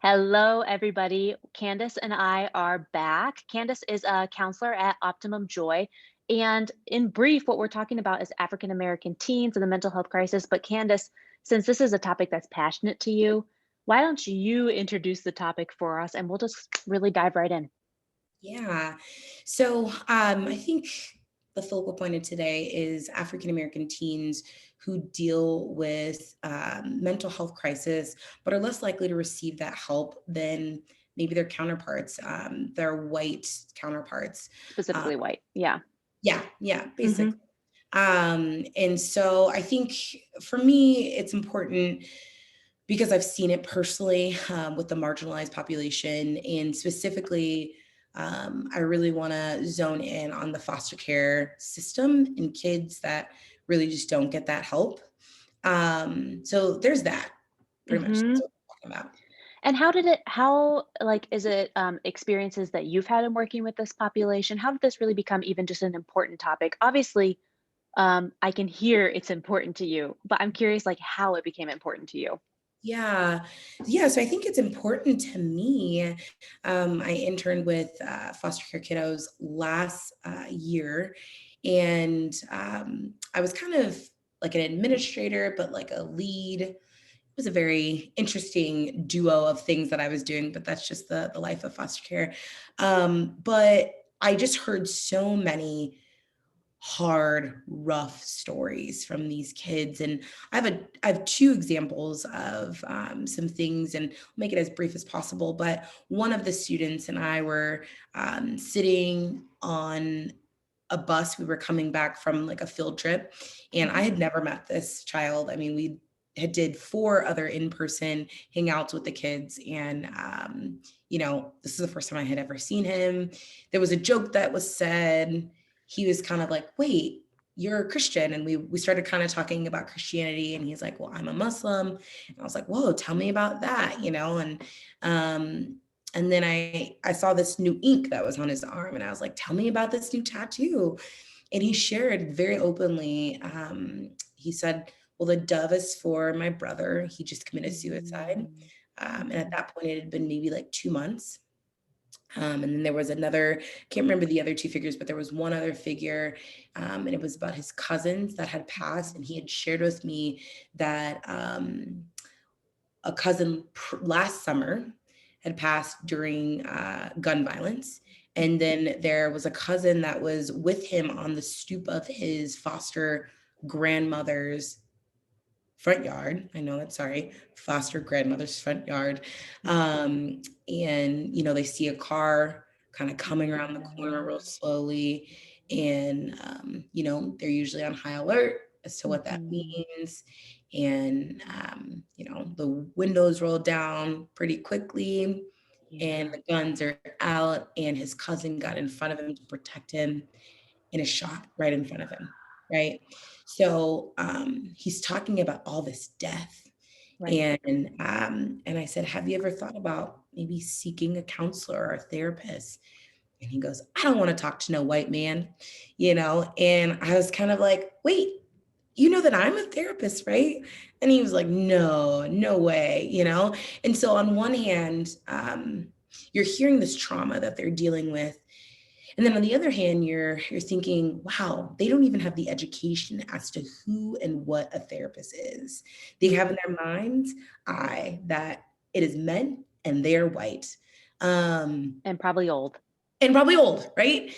Hello, everybody. Candace and I are back. Candace is a counselor at Optimum Joy. And in brief, what we're talking about is African American teens and the mental health crisis. But Candace, since this is a topic that's passionate to you, why don't you introduce the topic for us and we'll just really dive right in. Yeah. I think the focal point of today is African American teens who deal with mental health crisis, but are less likely to receive that help than maybe their counterparts, their white counterparts. Uh, Specifically white. Yeah. yeah, basically. Hmm. And so I think for me, it's important because I've seen it personally with the marginalized population, and specifically, I really want to zone in on the foster care system and kids that really just don't get that help. So there's that, pretty much. That's Hmm. what I'm talking about. And is it experiences that you've had in working with this population? How did this really become even just an important topic? Obviously, I can hear it's important to you, but I'm curious, like, how it became important to you. Yeah. Yeah. So I think it's important to me. I interned with foster care kiddos last year, and I was kind of like an administrator, but like a lead. It was a very interesting duo of things that I was doing, but that's just the life of foster care. But I just heard so many hard, rough stories from these kids. And I have two examples of some things, and I'll make it as brief as possible. But one of the students and I were sitting on a bus. We were coming back from like a field trip, and I Mhm. had never met this child. I mean, we had did four other in-person hangouts with the kids, and this is the first time I had ever seen him. There was a joke that was said. He was kind of like, wait, you're a Christian. And we started kind of talking about Christianity. And he's like, well, I'm a Muslim. And I was like, whoa, tell me about that, um, and then I saw this new ink that was on his arm, and I was like, tell me about this new tattoo. And he shared very openly. He said, well, the dove is for my brother. He just committed suicide. Mm. And at Mhm. that point, it had been maybe like 2 months. And then there was another, can't remember the other two figures, but there was one other figure, and it was about his cousins that had passed. And he had shared with me that a cousin last summer had passed during gun violence. And then there was a cousin that was with him on the stoop of his foster grandmother's front yard. I know that's sorry, foster grandmother's front yard. And, they see a car kind of coming around the corner real slowly. And, they're usually on high alert as to what that Mhm. means. And, the windows roll down pretty quickly, and Yeah. the guns are out, and his cousin got in front of him to protect him and is shot right in front of him, right? So he's talking about all this death, Right. and I said, have you ever thought about maybe seeking a counselor or a therapist? And he goes, I don't want to talk to no white man, And I was kind of like, wait, you know that I'm a therapist, right? And he was like, no, no way, And so on one hand, you're hearing this trauma that they're dealing with, and then on the other hand, you're thinking, wow, they don't even have the education as to who and what a therapist is. They have in Mhm. their minds, that it is men and they're white. Um, And probably old. and probably old, right?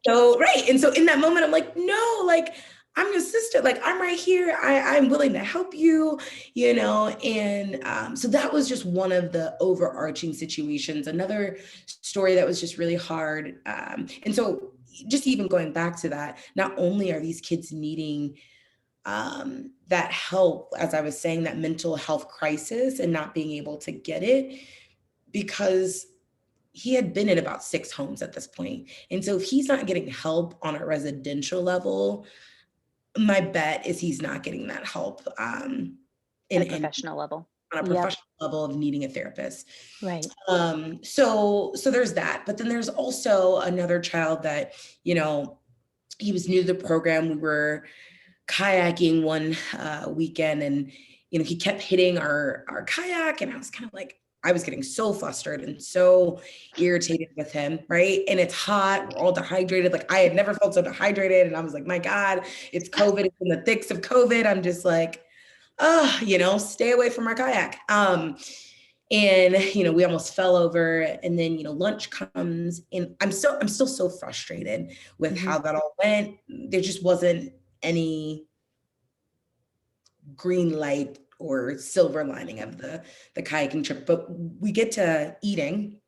So right. And so in that moment, I'm like, no, like I'm your sister, like I'm right here. I'm willing to help you, And so that was just one of the overarching situations. Another story that was just really hard. And so just even going back to that, not only are these kids needing that help, as I was saying, that mental health crisis and not being able to get it because he had been in about 6 homes at this point. And so if he's not getting help on a residential level, my bet is he's not getting that help, At a in professional level. on a Yep. professional level of needing a therapist. Right. So there's that. But then there's also another child that, he was new to the program. We were kayaking one weekend, and he kept hitting our kayak, and I was kind of like, I was getting so flustered and so irritated with him, right? And it's hot, we're all dehydrated. Like I had never felt so dehydrated. And I was like, my God, it's COVID. It's in the thicks of COVID. I'm just like, oh, stay away from our kayak. And we almost fell over, and then lunch comes, and I'm still so frustrated with Mhm. how that all went. There just wasn't any green light or silver lining of the kayaking trip. But we get to eating,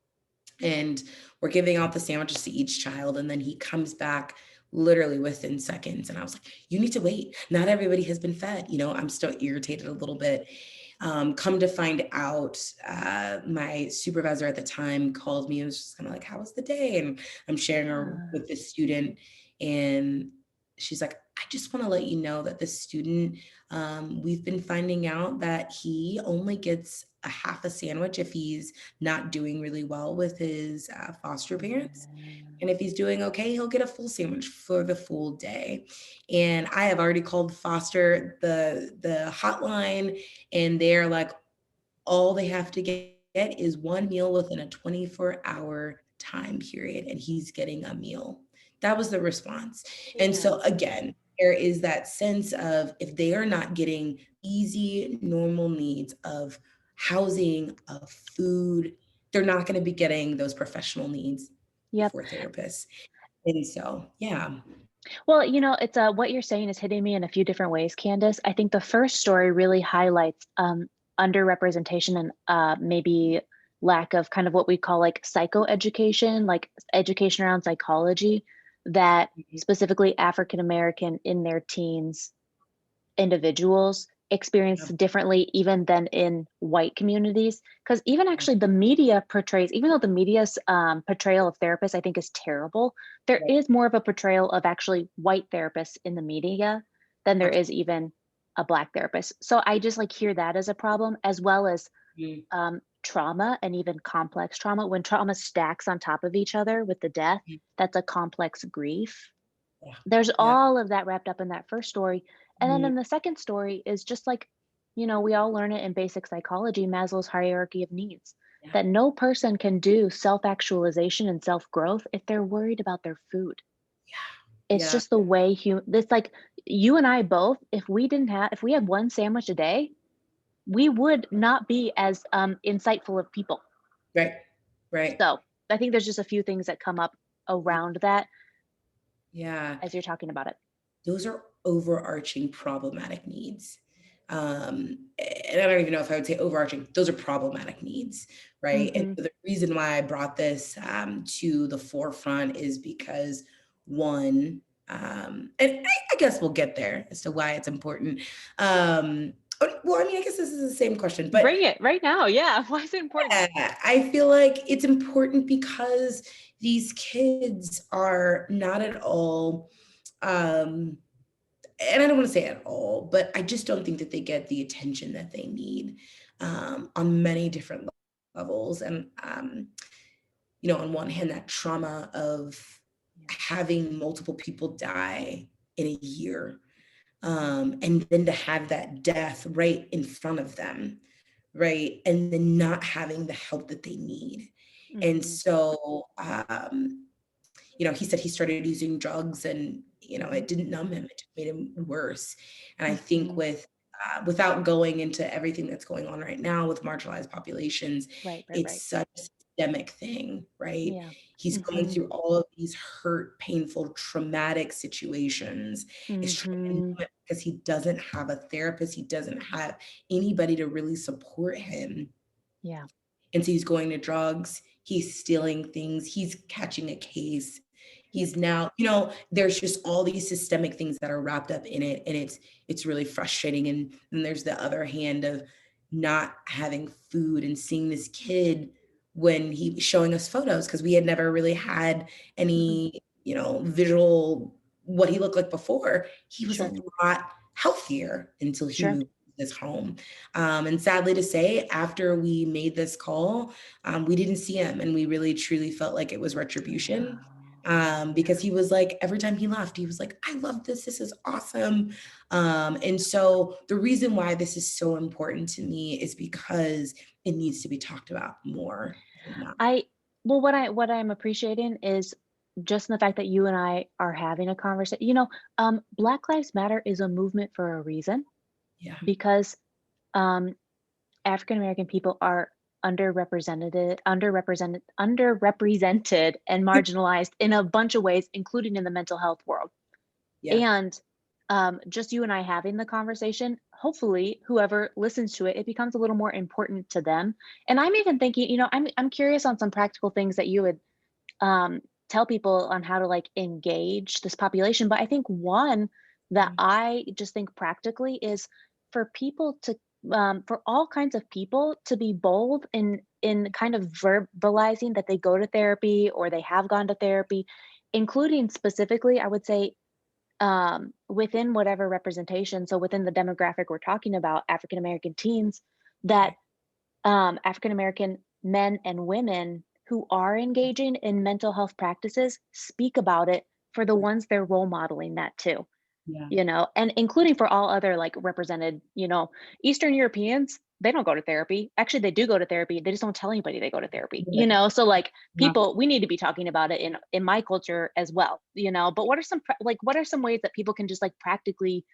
and we're giving out the sandwiches to each child, and then he comes back literally within seconds, and I was like, you need to wait, not everybody has been fed. I'm still irritated a little bit. Come to find out, my supervisor at the time called me and was just kind of like, how was the day? And I'm sharing her Yeah. with this student, and she's like, I just want to let you know that this student, we've been finding out that he only gets a half a sandwich if he's not doing really well with his foster parents. And if he's doing okay, he'll get a full sandwich for the full day. And I have already called foster the hotline, and they're like, all they have to get is one meal within a 24-hour time period, and he's getting a meal. That was the response. And Yeah. so again, there is that sense of, if they are not getting easy, normal needs of housing, of food, they're not going to be getting those professional needs Yep. for therapists. And so, yeah. Well, it's what you're saying is hitting me in a few different ways, Candace. I think the first story really highlights underrepresentation and maybe lack of kind of what we call like psychoeducation, like education around psychology that Mhm. specifically African American in their teens individuals experience Yeah. differently even than in white communities, because even actually the media portrays, even though the media's portrayal of therapists I think is terrible, there Right. is more of a portrayal of actually white therapists in the media than there is Absolutely. even a black therapist. So I just like hear that as a problem, as well as Mhm. trauma and even complex trauma. When trauma stacks on top of each other with the death, Mhm. that's a complex grief. Yeah. There's Yeah. all of that wrapped up in that first story, and then Mhm. in the second story is just like, we all learn it in basic psychology, Maslow's hierarchy of needs, Yeah. that no person can do self-actualization and self-growth if they're worried about their food. It's Yeah. just the way it's like you and I both, if we had one sandwich a day, we would not be as insightful of people. Right. Right. So I think there's just a few things that come up around that Yeah. as you're talking about it. Those are overarching problematic needs. And I don't even know if I would say overarching, those are problematic needs, right? And Hmm. so the reason why I brought this to the forefront is because, one, and I guess we'll get there as to why it's important. Well, I mean, I guess this is the same question, but Bring it right now. Yeah. Why is it important? yeah, I feel like it's important because these kids are not at all, um, and I don't want to say at all, but I just don't think that they get the attention that they need, on many different levels. And, on one hand, that trauma of Yeah. having multiple people die in a year, Mhm. and then to have that death right in front of them, right? And then not having the help that they need. And Mhm. so, he said he started using drugs, and, Mhm. it didn't numb him, it just made him worse. And I think Mhm. without going into everything that's going on right now with marginalized populations, Right, right, it's right. such a systemic thing, right? Yeah. He's going Mhm. through all of these hurt, painful, traumatic situations. Is trying to Mhm. numb it because he doesn't have a therapist, he doesn't have anybody to really support him. Yeah. And so he's going to drugs, he's stealing things, he's catching a case. Yep. He's now, there's just all these systemic things that are wrapped up in it. And it's really frustrating. And then there's the other hand of not having food and seeing this kid when he was showing us photos, because we had never really had Mhm. any, visual what he looked like before. He was a Sure. lot healthier until he Sure. moved to this home. And sadly to say, after we made this call, we didn't see him, and we really truly felt like it was I know. retribution. because he was like, every time he left, he was like, I love this. This is awesome. And so the reason why this is so important to me is because it needs to be talked about more than not. I well, what I'm appreciating is just in the fact that you and I are having a conversation. Black Lives Matter is a movement for a reason Yeah. because um, African American people are underrepresented and marginalized in a bunch of ways, including in the mental health world. Yeah. And just you and I having the conversation, hopefully, whoever listens to it, it becomes a little more important to them. And I'm even thinking, I'm curious on some practical things that you would um, tell people on how to like engage this population. But I think one that Yeah. I just think practically is for people to for all kinds of people to be bold in kind of verbalizing that they go to therapy or they have gone to therapy, including specifically, I would say within whatever representation. So within the demographic we're talking about, African American teens, that Okay. African American men and women who are engaging in mental health practices speak about it for the ones they're role modeling that to, Yeah. and including for all other like represented, Eastern Europeans, they don't go to therapy. Actually, they do go to therapy. They just don't tell anybody they go to therapy, Yeah. So like Yeah. people, we need to be talking about it in my culture as well, but what are what are some ways that people can just like practically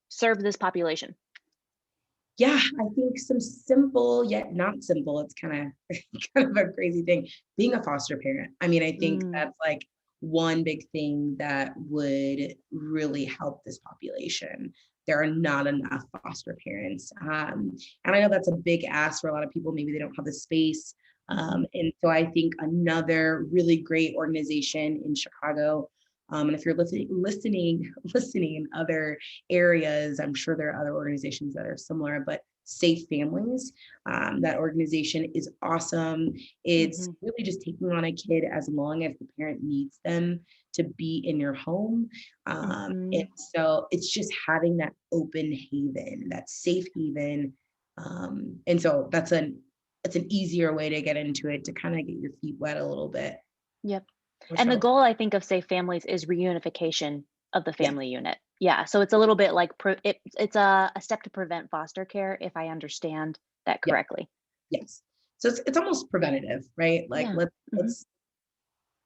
serve this population? Yeah, I think some simple yet not simple, it's kinda kind of a crazy thing, being a foster parent. I mean, I think Mm, that's, like, one big thing that would really help this population. There are not enough foster parents, and I know that's a big ask for a lot of people, maybe they don't have the space, mhm, and so I think another really great organization in Chicago, and if you're listening in other areas. I'm sure there are other organizations that are similar, but Safe Families, that organization is awesome. It's mhm, really just taking on a kid as long as the parent needs them to be in your home. And mhm. so it's just having that open haven, that safe haven. And so that's an easier way to get into it to kind of get your feet wet a little bit. Yep. For And the sure. goal, I think, of Safe Families is reunification of the Yeah. family unit. Yeah, so it's a little bit like it's a step to prevent foster care, if I understand that Yeah. correctly. Yes. So it's almost preventative, right? Like Yeah. Mhm. let's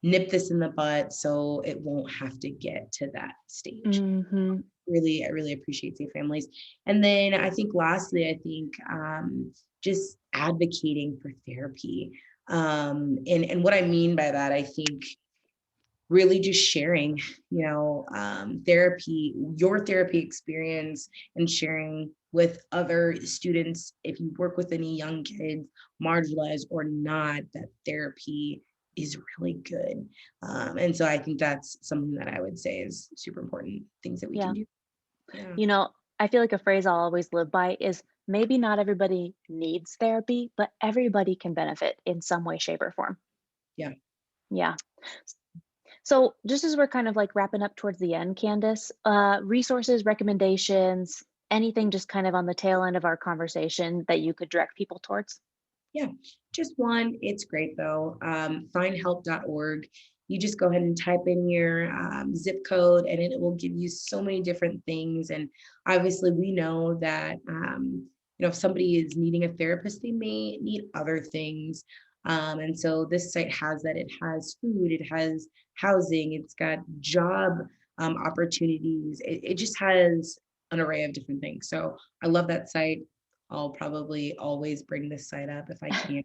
nip this in the bud so it won't have to get to that stage. Mhm. I really appreciate Safe Families. And then I think lastly, I think just advocating for therapy. And what I mean by that, I think really just sharing, therapy, your therapy experience, and sharing with other students if you work with any young kids, marginalized or not, that therapy is really good. And so I think that's something that I would say is super important things that we can Yeah. do. Yeah. You know, I feel like a phrase I'll always live by is maybe not everybody needs therapy, but everybody can benefit in some way, shape, or form. Yeah. Yeah. So, just as we're kind of like wrapping up towards the end, Candace, resources, recommendations, anything just kind of on the tail end of our conversation that you could direct people towards? Yeah, just one. It's great though. Findhelp.org. You just go ahead and type in your zip code and it will give you so many different things. And obviously, we know that, if somebody is needing a therapist, they may need other things. And so this site has that. It has food, it has housing, it's got job opportunities. It just has an array of different things. So I love that site. I'll probably always bring this site up if I can.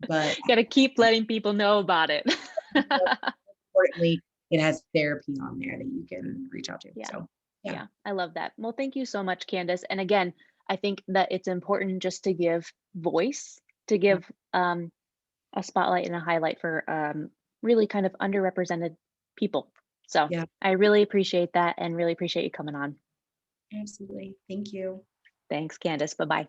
But Got to keep letting people know about it. importantly, it has therapy on there that you can reach out to. Yeah. So, yeah. Yeah. I love that. Well, thank you so much, Candace. And again, I think that it's important just to give voice, to Yeah. give a spotlight and a highlight for really kind of underrepresented people. So Yeah. I really appreciate that and really appreciate you coming on. Absolutely. Thank you. Thanks, Candace. Bye bye.